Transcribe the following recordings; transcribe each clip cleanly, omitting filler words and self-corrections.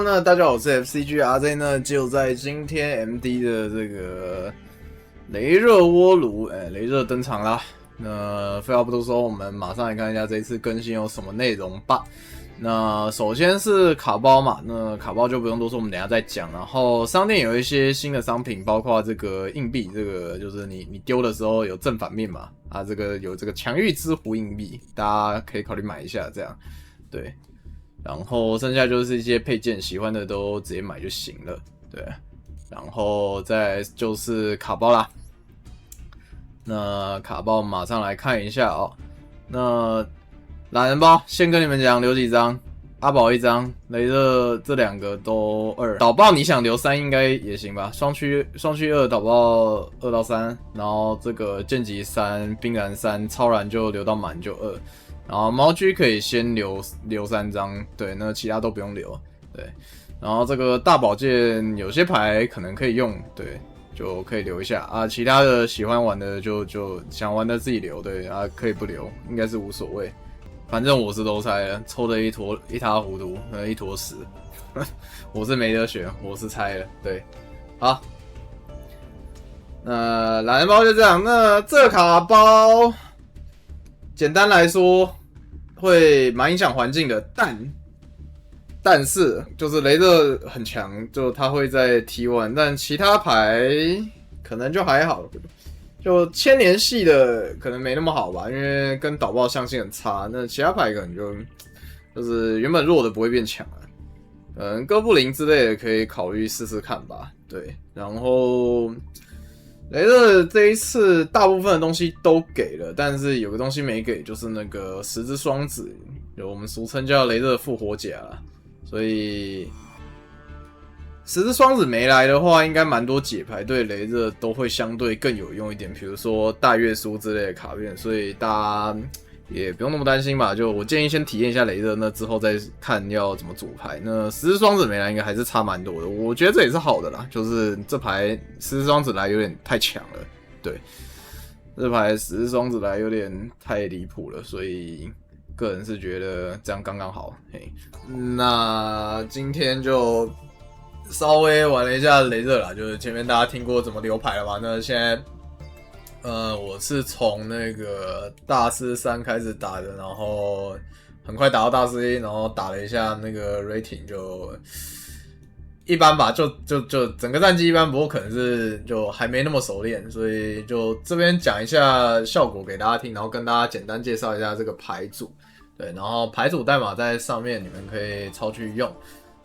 那大家好，我是 FCG RZ 呢，就在今天 MD 的这个雷热锅炉，雷热登场啦。那废话不多说，我们马上来看一下这一次更新有什么内容吧。那首先是卡包嘛，那卡包就不用多说，我们等一下再讲。然后商店有一些新的商品，包括这个硬币，这个就是你丢的时候有正反面嘛，这个有这个强欲之弧硬币，大家可以考虑买一下，这样对。然后剩下就是一些配件，喜欢的都直接买就行了，对。然后再就是卡包啦，那卡包马上来看一下哦。那懒人包先跟你们讲，留几张，阿宝一张，雷热这两个都2，导爆你想留3应该也行吧？双区2，导爆2到3，然后这个剑戟3，冰燃3，超燃就留到满就2。然后猫居可以先留3张，对，那其他都不用留，对。然后这个大宝剑有些牌可能可以用，对，就可以留一下啊。其他的喜欢玩的就想玩的自己留，对啊，可以不留，应该是无所谓。反正我是都猜了，抽的一塌糊涂，一坨屎。我是没得选，我是猜了，对。好，那懒人包就这样。那这卡包。简单来说，会蛮影响环境的，但是就是雷热很强，就他会在 T1，但其他牌可能就还好，就千年系的可能没那么好吧，因为跟导爆相性很差。那其他牌可能就是原本弱的不会变强了，哥布林之类的可以考虑试试看吧。对，然后。雷热这一次大部分的东西都给了，但是有个东西没给，就是那个十之双子，有我们俗称叫雷热复活甲，所以十之双子没来的话，应该蛮多解牌对雷热都会相对更有用一点，比如说大月书之类的卡片，所以大家也不用那么担心吧。就我建议先体验一下雷热，那之后再看要怎么组牌。那十之双子没来，应该还是差蛮多的。我觉得这也是好的啦，就是这牌十之双子来有点太强了，对，这牌十之双子来有点太离谱了，所以个人是觉得这样刚刚好。嘿，那今天就稍微玩了一下雷热啦，就是前面大家听过怎么留牌了嘛，那现在。我是从那个大师3开始打的，然后很快打到大师1，然后打了一下那个 rating 就一般吧，就整个战绩一般，不过可能是就还没那么熟练，所以就这边讲一下效果给大家听，然后跟大家简单介绍一下这个牌组，对，然后牌组代码在上面，你们可以抄去用，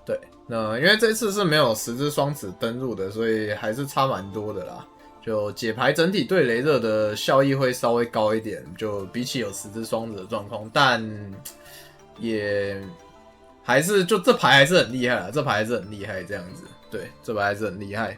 对，那因为这次是没有十之双子登入的，所以还是差蛮多的啦。就解牌整体对雷热的效益会稍微高一点，就比起有十之双子的状况，但也还是就这牌还是很厉害啦，这牌还是很厉害这样子，对，这牌还是很厉害，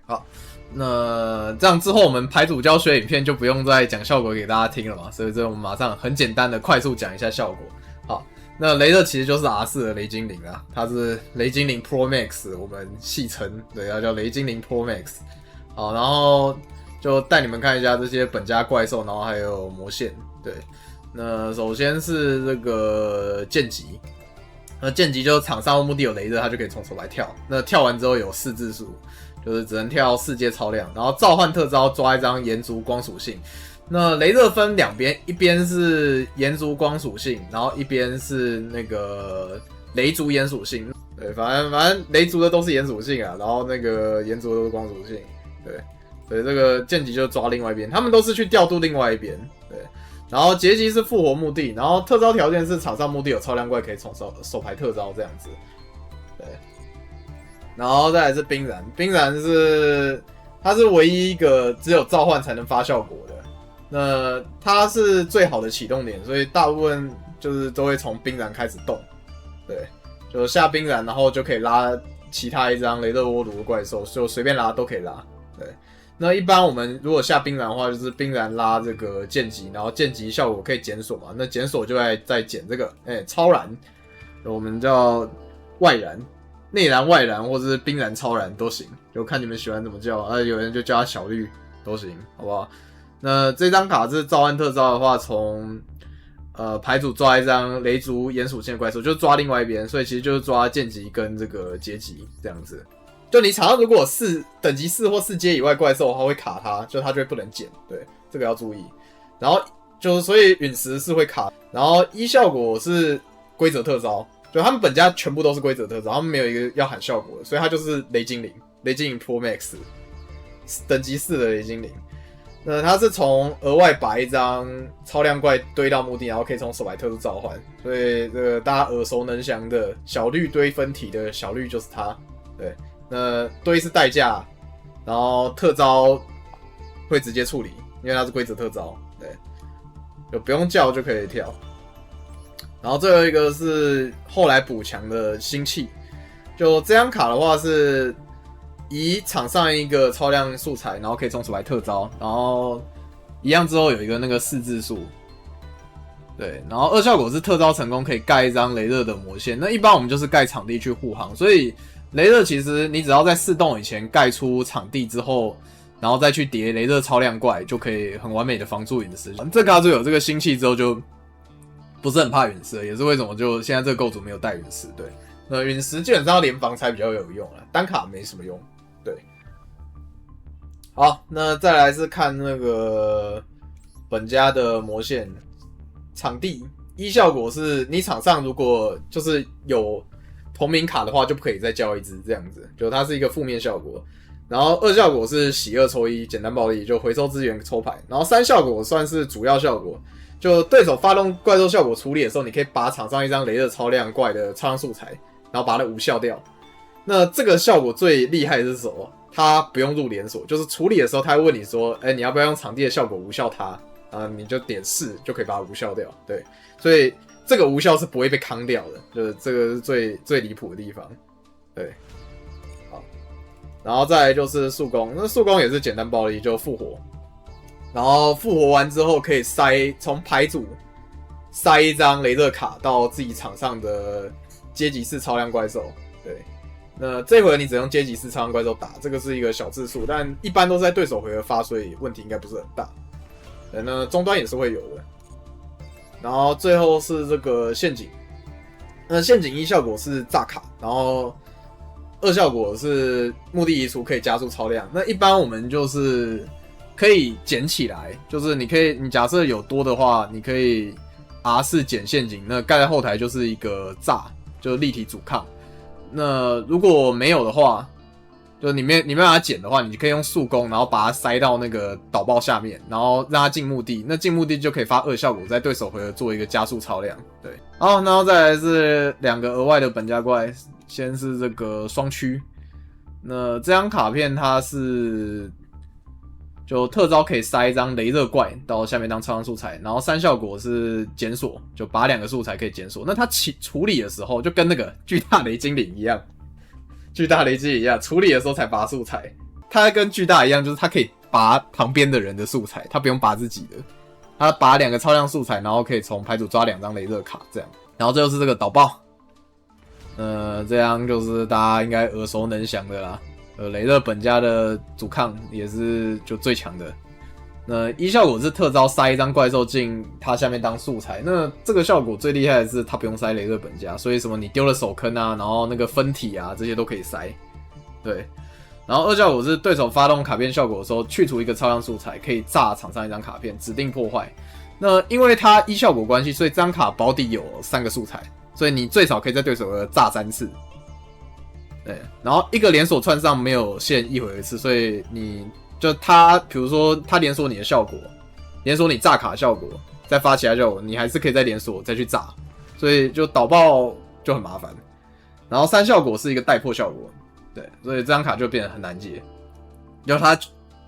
好，那这样之后我们牌组教学影片就不用再讲效果给大家听了嘛，所以这我们马上很简单的快速讲一下效果。好，那雷热其实就是 R4 的雷精灵啊，它是雷精灵 Pro Max， 我们戏称，对，它叫雷精灵 Pro Max。好，然后就带你们看一下这些本家怪兽，然后还有魔线。对，那首先是这个剑戟，那剑戟就是场上目的有雷热，它就可以从手牌跳。那跳完之后有4字数，就是只能跳4阶超量。然后召唤特招抓一张炎族光属性。那雷热分两边，一边是炎族光属性，然后一边是那个雷族炎属性。对，反正雷族的都是炎属性啊，然后那个炎族的都是光属性。对，所以这个剑戟就抓另外一边，他们都是去调度另外一边。对，然后结集是复活目的，然后特招条件是场上目的有超量怪可以从手牌特招这样子。对，然后再来是冰燃，冰燃是它是唯一一个只有召唤才能发效果的，那它是最好的启动点，所以大部分就是都会从冰燃开始动。对，就下冰燃，然后就可以拉其他一张雷热涡炉的怪兽，就随便拉都可以拉。对，那一般我们如果下冰燃的话，就是冰燃拉这个剑戟，然后剑戟效果可以检索嘛，那检索就会再检这个超燃，我们叫外燃、内燃、外燃，或者是冰燃、超燃都行，就看你们喜欢怎么叫。有人就叫它小绿都行，好不好？那这张卡是召唤特招的话，从牌组抓一张雷族炎属性的怪兽，就抓另外一边，所以其实就是抓剑级跟这个阶级这样子。就你场上如果有等级4或4阶以外怪兽的话，会卡它，就它就会不能捡，对，这个要注意。然后就是所以陨石是会卡，然后效果是规则特招，就他们本家全部都是规则特招，他们没有一个要喊效果的，所以它就是雷精灵 Pro Max 等级4的雷精灵。那它是从额外把一张超量怪堆到墓地，然后可以从手牌特殊召唤，所以这个大家耳熟能详的小绿堆分体的小绿就是它。对，那堆是代价，然后特招会直接处理，因为它是规则特招，对，就不用叫就可以跳。然后最后一个是后来补强的星气，就这张卡的话是以场上一个超量素材，然后可以从手牌特招，然后一样之后有一个那个4字数，对，然后2效果是特招成功可以盖一张雷热的魔线，那一般我们就是盖场地去护航，所以雷热其实你只要在4动以前盖出场地之后，然后再去叠雷热超量怪，就可以很完美的防住陨石。这卡组有这个星气之后就不是很怕陨石，也是为什么就现在这个构筑没有带陨石，对，那陨石基本上要联防才比较有用啦，单卡没什么用。对，好，那再来是看那个本家的魔线场地效果是，你场上如果就是有同名卡的话，就不可以再交一只这样子，就它是一个负面效果。然后2效果是洗2抽1，简单暴力就回收资源抽牌。然后3效果算是主要效果，就对手发动怪兽效果处理的时候，你可以把场上一张雷热超量怪的超量素材，然后把它无效掉。那这个效果最厉害的是什么？它不用入连锁，就是处理的时候，他会问你说：“你要不要用场地的效果无效它？”你就点4就可以把它无效掉。对，所以这个无效是不会被扛掉的，就是这个是最离谱的地方。对，好，然后再来就是速攻，那速攻也是简单暴力，就复活，然后复活完之后可以从牌组塞一张雷热卡到自己场上的阶级4超量怪兽。对。那这回你只用阶级4超量怪兽打，这个是一个小字数，但一般都是在对手回合发，所以问题应该不是很大。那终端也是会有的。然后最后是这个陷阱，那陷阱1效果是炸卡，然后2效果是墓地移除可以加速超量。那一般我们就是可以捡起来，就是你假设有多的话，你可以 R4 捡陷阱，那盖在后台就是一个炸，就是立体阻抗。那如果没有的话，就你没办法捡的话，你可以用速攻，然后把它塞到那个导爆下面，然后让它进墓地。那进墓地就可以发2效果，在对手回合做一个加速超量。对，好，然后再来是2个额外的本家怪，先是这个双驱。那这张卡片它是就特招可以塞一张雷热怪到下面当超量素材，然后3效果是检索，就把2个素材可以检索。那它处理的时候就跟那个巨大雷精灵一样。巨大雷击一样，处理的时候才拔素材。它跟巨大一样，就是它可以拔旁边的人的素材，它不用拔自己的。它拔2个超量素材，然后可以从牌组抓2张雷热卡，这样。然后最后是这个导爆，这样就是大家应该耳熟能详的啦。雷热本家的阻抗也是就最强的。那1效果是特招塞一张怪兽进它下面当素材，那这个效果最厉害的是它不用塞雷热本家，所以什么你丢了手坑啊，然后那个分体啊这些都可以塞。对，然后2效果是对手发动卡片效果的时候去除一个超量素材，可以炸场上一张卡片，指定破坏。那因为它1效果关系，所以这张卡保底有3个素材，所以你最少可以在对手的炸3次。对，然后一个连锁串上没有限1回合1次，所以你就他，比如说他连锁你的效果，连锁你炸卡效果，再发其他效果，你还是可以再连锁再去炸，所以就导爆就很麻烦。然后3效果是一个带破效果，对，所以这张卡就变得很难解，要它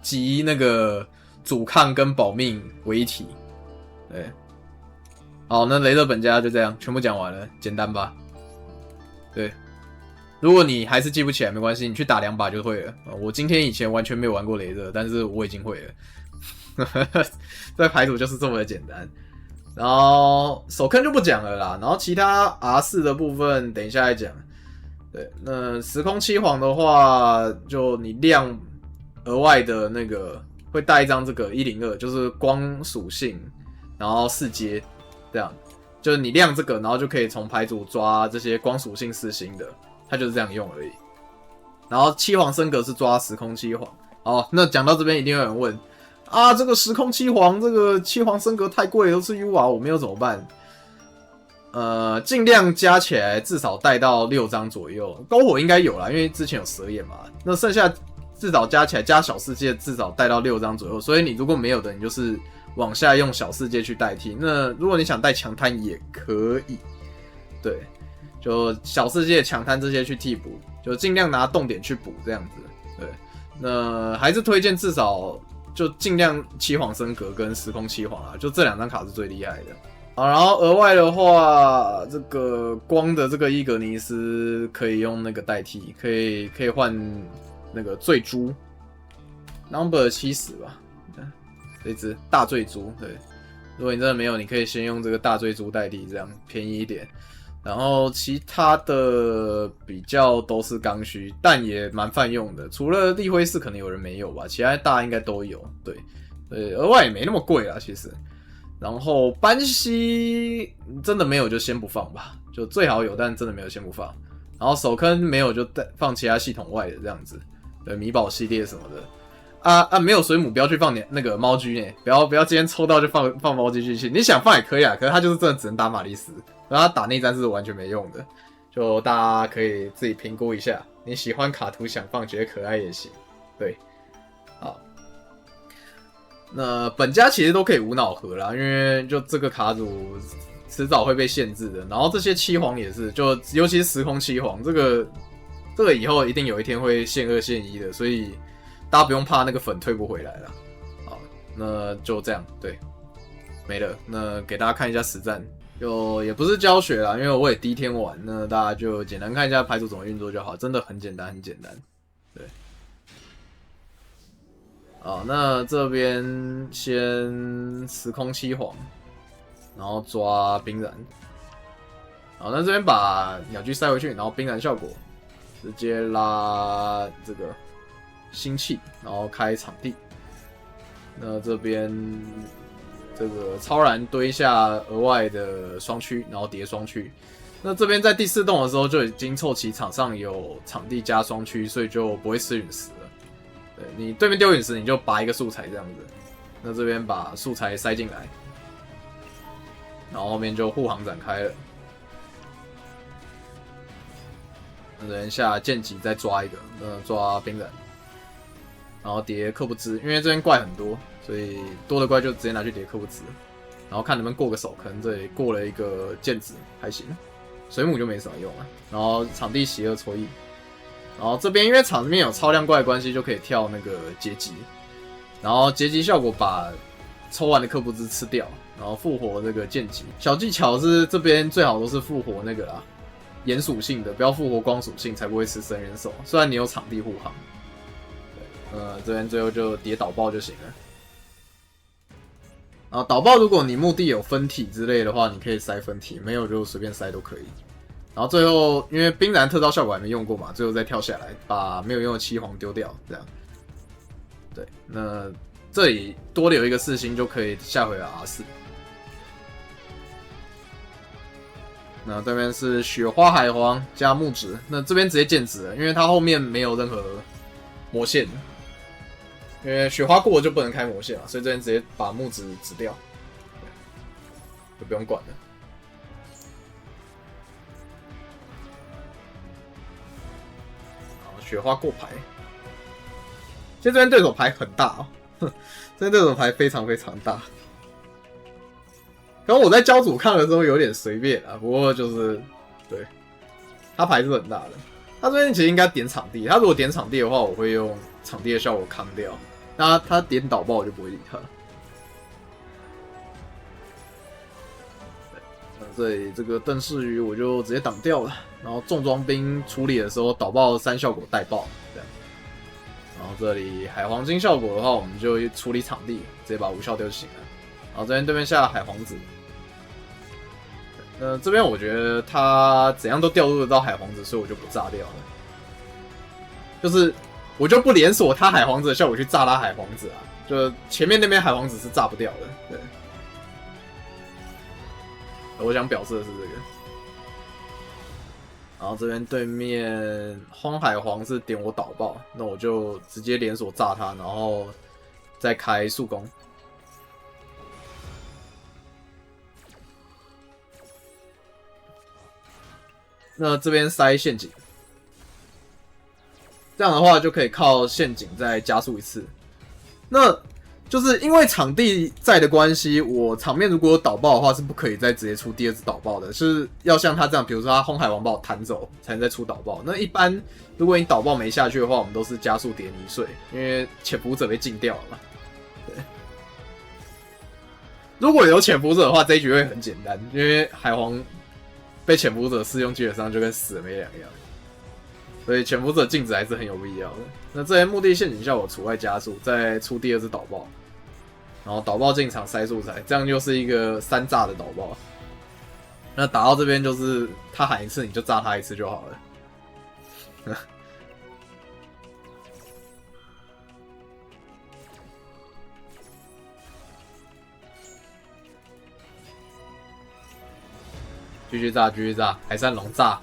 集那个阻抗跟保命为一体。对，好，那雷热本家就这样全部讲完了，简单吧？对。如果你还是记不起来，没关系，你去打2把就会了。我今天以前完全没有玩过雷热，但是我已经会了。这牌组就是这么的简单。然后手坑就不讲了啦，然后其他 R4 的部分等一下再讲。对，那时空七皇的话，就你亮额外的那个会带一张这个102，就是光属性，然后4阶，这样就是你亮这个，然后就可以从牌组抓这些光属性4星的，它就是这样用而已。然后七皇升格是抓时空七皇。好，那讲到这边一定会有人问啊，这个时空七皇，这个七皇升格太贵，都是 U 啊，我没有怎么办？尽量加起来至少带到6张左右，篝火应该有啦，因为之前有蛇眼嘛。那剩下至少加起来加小世界至少带到6张左右，所以你如果没有的，你就是往下用小世界去代替。那如果你想带强滩也可以，对，就小世界强滩这些去替补，就尽量拿动点去补这样子。对，那还是推荐至少就尽量七皇升格跟时空七皇啊，就这2张卡是最厉害的。好，然后额外的话，这个光的这个伊格尼斯可以用那个代替，可以换那个醉珠 ，number 70吧，这只大醉珠。对，如果你真的没有，你可以先用这个大醉珠代替，这样便宜一点。然后其他的比较都是刚需，但也蛮泛用的。除了立辉寺可能有人没有吧，其他大家应该都有。对，额外也没那么贵啦，其实。然后班西真的没有就先不放吧，就最好有，但真的没有先不放。然后手坑没有就放其他系统外的这样子，对，米宝系列什么的。没有水母不要去放那个猫居呢，不要今天抽到就放猫居进去，你想放也可以啊，可是它就是真的只能打玛丽斯，然后它打内战是完全没用的，就大家可以自己评估一下，你喜欢卡图想放觉得可爱也行，对，好，那本家其实都可以无脑合啦，因为就这个卡组迟早会被限制的，然后这些七皇也是，就尤其是时空七皇，这个以后一定有一天会限2限1的，所以大家不用怕那个粉退不回来了。好，那就这样，对，没了。那给大家看一下实战，就也不是教学啦，因为我也第一天玩，那大家就简单看一下牌组怎么运作就好，真的很简单，很简单。对，好，那这边先时空七皇，然后抓冰燃。好，那这边把鸟居塞回去，然后冰燃效果直接拉这个星气，然后开场地。那这边这个超然堆下额外的双驱，然后叠双驱。那这边在第4洞的时候就已经凑齐场上有场地加双驱，所以就不会吃陨石了。对，你对面丢陨石，你就拔一个素材这样子。那这边把素材塞进来，然后后面就护航展开了。那这边下剑戟再抓一个，抓冰燃。然后叠克布兹，因为这边怪很多，所以多的怪就直接拿去叠克布兹，然后看能不能过个手，可能这里过了一个剑子还行，水母就没什么用了。然后场地邪恶抽印，然后这边因为场面有超量怪的关系，就可以跳那个结集，然后结集效果把抽完的克布兹吃掉，然后复活这个剑戟。小技巧是这边最好都是复活那个啦，炎属性的，不要复活光属性，才不会吃神元手。虽然你有场地护航。这边最后就叠导爆就行了。然后导爆，如果你目的有分体之类的话，你可以塞分体；没有就随便塞都可以。然后最后，因为冰燃特招效果还没用过嘛，最后再跳下来，把没有用的七皇丢掉，这样。对，那这里多留一个4星就可以下回 R4。那这边是雪花海皇加木质，那这边直接剑指了，因为它后面没有任何魔线。因为雪花过了就不能开魔线了，所以这边直接把木质指掉，就不用管了。好，雪花过牌，其实这边对手牌很大哦，这边对手牌非常非常大。刚刚我在教主看的时候有点随便啊，不过就是对，他牌是很大的。他这边其实应该点场地，他如果点场地的话，我会用场地的效果扛掉。那他点导爆我就不会理他。那这里这个邓氏鱼我就直接挡掉了，然后重装兵处理的时候导爆3效果带爆这样。然后这里海黄金效果的话，我们就处理场地，直接把无效丢就行了。然后这边对面下海皇子。这边我觉得他怎样都调度得到海皇子，所以我就不炸掉了。就是我就不连锁他海皇子的效果去炸他海皇子啊，就前面那边海皇子是炸不掉的。对，我想表示的是这个。然后这边对面荒海皇是点我导爆，那我就直接连锁炸他，然后再开速攻。那这边塞陷阱，这样的话就可以靠陷阱再加速一次。那就是因为场地在的关系，我场面如果有导爆的话，是不可以再直接出第二次导爆的，是要像他这样，比如说他红海王把我弹走，才能再出导爆。那一般如果你导爆没下去的话，我们都是加速叠泥碎，因为潜伏者被禁掉了嘛。对，如果有潜伏者的话，这一局会很简单，因为海皇被潜伏者适用，基本上就跟死了没两样。所以潜伏者禁止还是很有必要的。那这些目的陷阱效果除外加速，再出第二次导爆。然后导爆进场塞素材，这样就是一个3炸的导爆。那打到这边就是他喊一次你就炸他一次就好了。继续炸，继续炸，海山龙炸，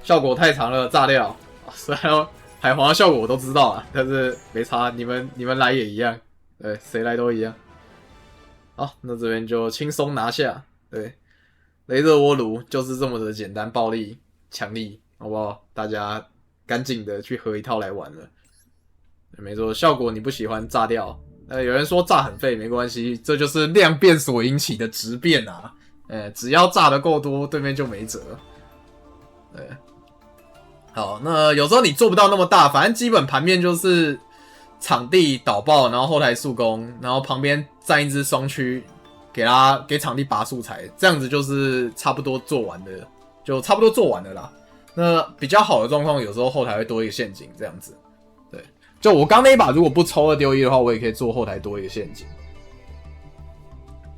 效果太长了，炸掉。虽然海皇的效果我都知道啊，但是没差，你们来也一样，对，谁来都一样。好，那这边就轻松拿下。对，雷热窝炉就是这么的简单、暴力、强力，好不好？大家赶紧的去合一套来玩了。没错，效果你不喜欢炸掉。有人说炸很废，没关系，这就是量变所引起的质变啊。只要炸的够多，对面就没辙。对，好，那有时候你做不到那么大，反正基本盘面就是场地导爆，然后后台速攻，然后旁边站一只双驱，给场地拔素材，这样子就是差不多做完的，就差不多做完了啦。那比较好的状况，有时候后台会多一个陷阱，这样子。对，就我刚那一把如果不抽2丢1的话，我也可以做后台多一个陷阱，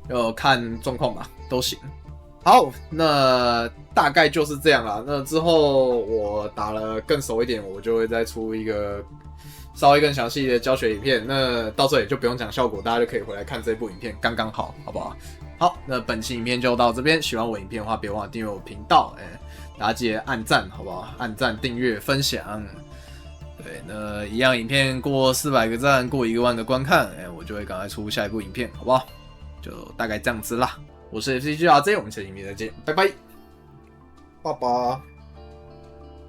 就看状况吧，都行。好，那大概就是这样啦。那之后我打了更熟一点，我就会再出一个稍微更详细的教学影片。那到这里就不用讲效果，大家就可以回来看这部影片，刚刚好，好不好？好，那本期影片就到这边。喜欢我影片的话，别忘了订阅我频道，大家记得按赞，好不好？按赞、订阅、分享。对，那一样影片过400个赞，过1万个观看，我就会赶快出下一部影片，好不好？就大概这样子啦。我是 FCGRJ， 我们下期影片再见，拜拜，爸爸。